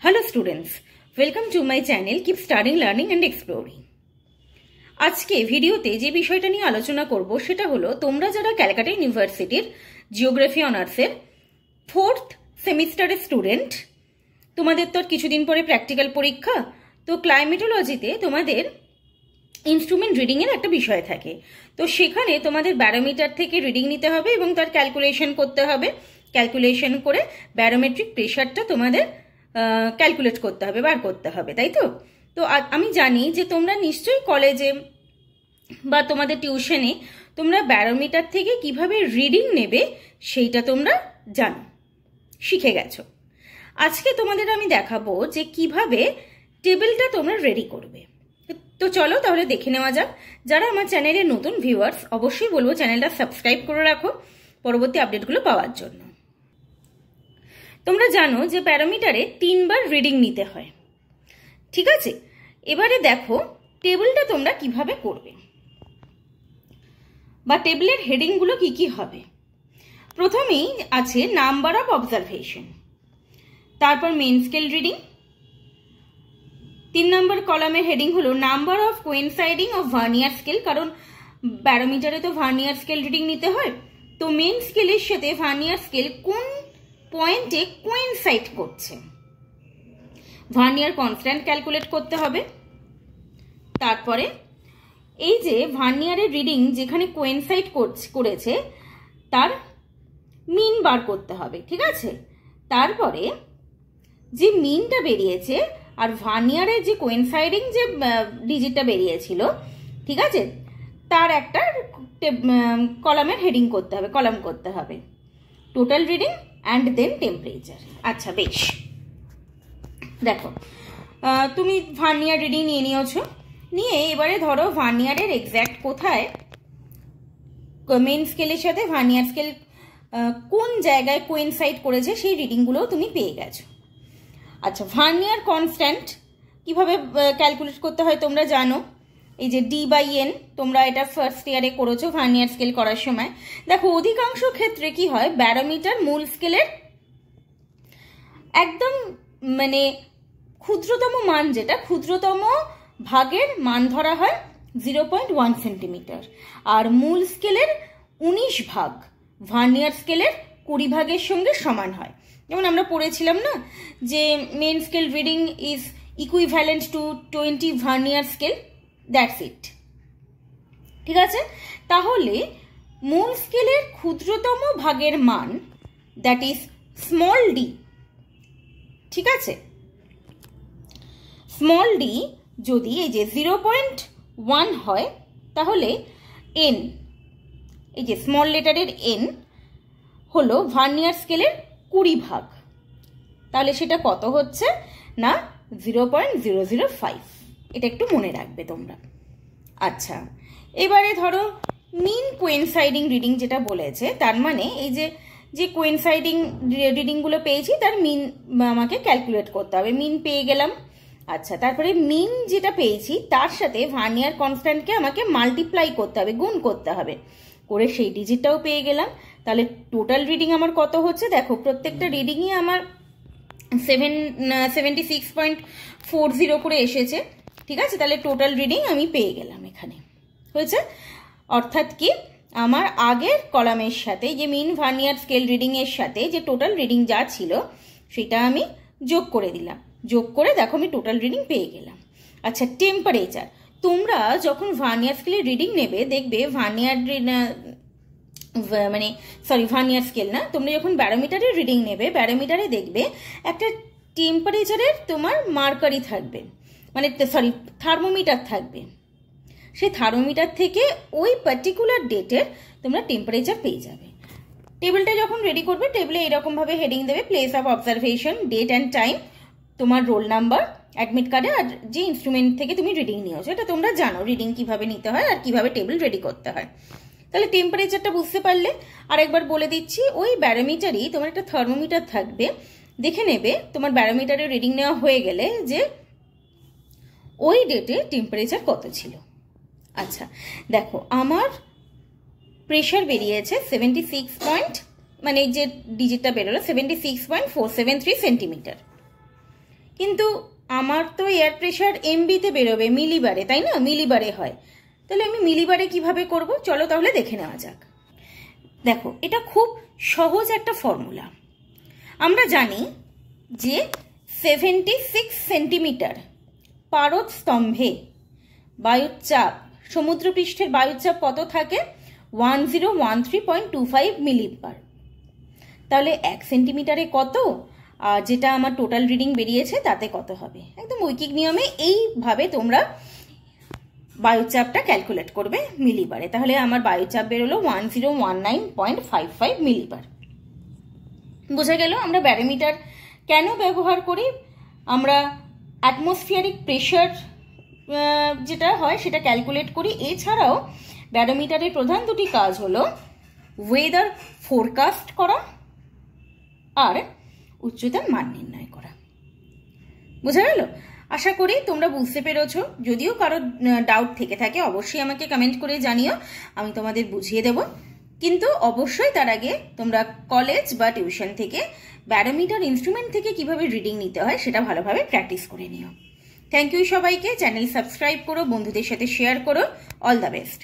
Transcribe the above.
Hello students, welcome to my channel Keep Studying, Learning and Exploring. আজকে ভিডিওতে যে বিষয়টা নিয়ে আলোচনা করব সেটা হলো তোমরা যারা ক্যালকাটা ইউনিভার্সিটির জিওগ্রাফি অনার্সের 4th সেমিস্টারের স্টুডেন্ট, তোমাদের তো কিছুদিন পরে প্র্যাকটিক্যাল পরীক্ষা। তো ক্লাইমেটোলজিতে তোমাদের ইনস্ট্রুমেন্ট রিডিং এর একটা বিষয় থাকে। তো সেখানে তোমাদের ব্যারোমিটার থেকে রিডিং নিতে হবে এবং তার ক্যালকুলেশন করতে হবে। ক্যালকুলেশন করে ব্যারোমেট্রিক প্রেশারটা তোমাদের ক্যালকুলেট করতে হবে, বার করতে হবে, তাই তো? তো আমি জানি যে তোমরা নিশ্চয়ই কলেজে বা তোমাদের টিউশনে তোমরা ব্যারোমিটার থেকে কিভাবে রিডিং নেবে সেইটা তোমরা জানো, শিখে গেছো। আজকে তোমাদের আমি দেখাবো যে কিভাবে টেবিলটা তোমরা রেডি করবে। তো চলো তাহলে দেখে নেওয়া যাক। যারা আমার চ্যানেলের নতুন ভিউয়ার্স, অবশ্যই বলবো চ্যানেলটা সাবস্ক্রাইব করে রাখো পরবর্তী আপডেটগুলো পাওয়ার জন্য। তোমরা জানো যে ব্যারোমিটারে 3 বার রিডিং নিতে হয়, ঠিক আছে? এবারে দেখো টেবিলটা তোমরা কিভাবে করবে বা টেবিলের হেডিংগুলো কি কি হবে। প্রথমেই আছে নাম্বার অফ অবজারভেশন, তারপর মেন স্কেল রিডিং। 3 নম্বর কলামের হেডিং হলো number of coinciding of vernier scale, কারণ ব্যারোমিটারে তো ভার্নিয়ার স্কেল রিডিং নিতে হয়। তো মেন স্কেলের সাথে ভার্নিয়ার স্কেল কোন পয়েন্টে কোয়েনসাইড করছে, ভার্নিয়ার কনস্ট্যান্ট ক্যালকুলেট করতে হবে। তারপরে এই যে ভার্নিয়ারের রিডিং যেখানে কোয়েনসাইড করেছে তার মিন বার করতে হবে, ঠিক আছে? তারপরে যে মিনটা বেরিয়েছে আর ভার্নিয়ারের যে কোয়েনসাইডিং যে ডিজিটটা বেরিয়েছিল, ঠিক আছে, তার একটা কলামের হেডিং করতে হবে, কলাম করতে হবে। Total reading and then temperature. আচ্ছা বেশ, দেখো তুমি ভার্নিয়ার রিডিং নিয়ে নিয়েছো, নিয়ে এবারে ধরো ভার্নিয়ারের এক্স্যাক্ট কোথায় মেন স্কেলের সাথে ভার্নিয়ার স্কেল কোন জায়গায় কোয়েনসাইড করেছে সেই রিডিংগুলো তুমি পেয়ে গেছো। আচ্ছা, ভার্নিয়ার কনস্ট্যান্ট কিভাবে ক্যালকুলেট করতে হয় তোমরা জানো, এই যে D/N, তোমরা এটা ফার্স্ট ইয়ারে করেছো ভার্নিয়ার স্কেল করার সময়। দেখো অধিকাংশ ক্ষেত্রে কি হয়, ব্যারোমিটার মূল স্কেলের একদম মানে ক্ষুদ্রতম মান, যেটা ক্ষুদ্রতম ভাগের মান ধরা হয় 0.1 সেন্টিমিটার, আর মূল স্কেলের 19 ভাগ ভার্নিয়ার স্কেলের 20 ভাগের সঙ্গে সমান হয়। যেমন আমরা পড়েছিলাম না যে main scale reading is equivalent to 20 vernier scale, that's it, ঠিক আছে? তাহলে মূল স্কেলের ক্ষুদ্রতম ভাগের মান, দ্যাট ইজ স্মল ডি, ঠিক আছে? স্মল ডি যদি এই যে 0.1 হয় তাহলে এন, এই যে স্মল লেটারের এন হলো ভার্নিয়ার স্কেলের 20 ভাগ, তাহলে সেটা কত হচ্ছে না 0.005। এটা একটু মনে রাখবে তোমরা। আচ্ছা, এবারে ধরো মিন কোয়েনসাইডিং রিডিং যেটা বলেছে, তার মানে এই যে কোয়েনসাইডিং রিডিংগুলো পেয়েছি তার মিন আমাকে ক্যালকুলেট করতে হবে। মিন পেয়ে গেলাম। আচ্ছা, তারপরে মিন যেটা পেয়েছি তার সাথে ভার্নিয়ার কনস্ট্যান্টকে আমাকে মাল্টিপ্লাই করতে হবে, গুণ করতে হবে, করে সেই ডিজিটটাও পেয়ে গেলাম। তাহলে টোটাল রিডিং আমার কত হচ্ছে, দেখো প্রত্যেকটা রিডিংই আমার 76.40 করে এসেছে, ঠিক আছে? তাহলে টোটাল রিডিং আমি পেয়ে গেলাম এখানে, হয়েছে? অর্থাৎ কি আমার আগের কলামের সাথে যে মিন ভার্নিয়ার স্কেল রিডিং এর সাথে যে টোটাল রিডিং যা ছিল সেটা আমি যোগ করে দিলাম, যোগ করে দেখো আমি টোটাল রিডিং পেয়ে গেলাম। আচ্ছা, টেম্পারেচার, তোমরা যখন ভার্নিয়ার স্কেলের রিডিং নেবে দেখবে ভার্নিয়ার স্কেল না, তোমরা যখন ব্যারোমিটারের রিডিং নেবে ব্যারোমিটারে দেখবে একটা টেম্পারেচারের তোমার মার্কারি থাকবে, মানে থার্মোমিটার থাকবে। সেই থার্মোমিটার থেকে ওই পার্টিকুলার ডেটের তোমরা টেম্পারেচার পেয়ে যাবে। টেবিলটা যখন রেডি করবে টেবিলে এরকমভাবে হেডিং দেবে, place of observation, date and time, তোমার রোল নাম্বার, অ্যাডমিট কার্ডে, আর যে ইনস্ট্রুমেন্ট থেকে তুমি রিডিং নিয়েছো এটা তোমরা জানো রিডিং কিভাবে নিতে হয় আর কিভাবে টেবিল রেডি করতে হয়। তাহলে টেম্পারেচারটা বুঝতে পারলে। আর একবার বলে দিচ্ছি, ওই ব্যারোমিটারই তোমার একটা থার্মোমিটার থাকবে, দেখে নেবে তোমার ব্যারোমিটারের রিডিং নেওয়া হয়ে গেলে যে ওই ডেটে টেম্পারেচার কত ছিল। আচ্ছা দেখো আমার প্রেশার বেরিয়েছে 76 মানে যে ডিজিটটা বেরোলো 76.473 সেন্টিমিটার। কিন্তু আমার তো এয়ার প্রেশার এমবিতে বেরোবে, মিলিবারে, তাই না? মিলিবারে হয়। তাহলে আমি মিলিবারে কিভাবে করব? চলো তাহলে দেখে নেওয়া যাক। দেখো, এটা খুব সহজ একটা ফর্মুলা। আমরা জানি যে 76 সেন্টিমিটার পারদ স্তম্ভে বায়ুচাপ, সমুদ্রপৃষ্ঠের বায়ুচাপ কত থাকে? 1013.25 মিলিবার। তাহলে 1 সেন্টিমিটারে কত, আর যেটা আমার টোটাল রিডিং বেরিয়েছে তাতে কত হবে? একদম ঐকিক নিয়মে এইভাবে তোমরা বায়ুচাপটা ক্যালকুলেট করবে মিলিবারে। তাহলে আমার বায়ুচাপ বেরোলো 1019.55 মিলিবার। বোঝা গেল আমরা ব্যারোমিটার কেন ব্যবহার করি। আমরা অ্যাটমসফিয়ারিক প্রেশার যেটা হয় সেটা ক্যালকুলেট করি। এছাড়াও ব্যারোমিটারের প্রধান দুটি কাজ হলো ওয়েদার ফোরকাস্ট করা আর উচ্চতার মান নির্ণয় করা। বোঝা গেল? আশা করি তোমরা বুঝতে পেরেছো। যদিও কারো ডাউট থেকে থাকে অবশ্যই আমাকে কমেন্ট করে জানিও, আমি তোমাদের বুঝিয়ে দেব। কিন্তু অবশ্যই তার আগে তোমরা কলেজ বা টিউশন থেকে ব্যারোমিটার ইনস্ট্রুমেন্ট থেকে কিভাবে রিডিং নিতে হয় সেটা ভালোভাবে প্র্যাকটিস করে নিও। থ্যাংক ইউ সবাইকে। চ্যানেল সাবস্ক্রাইব করো, বন্ধুদের সাথে শেয়ার করো। All the best.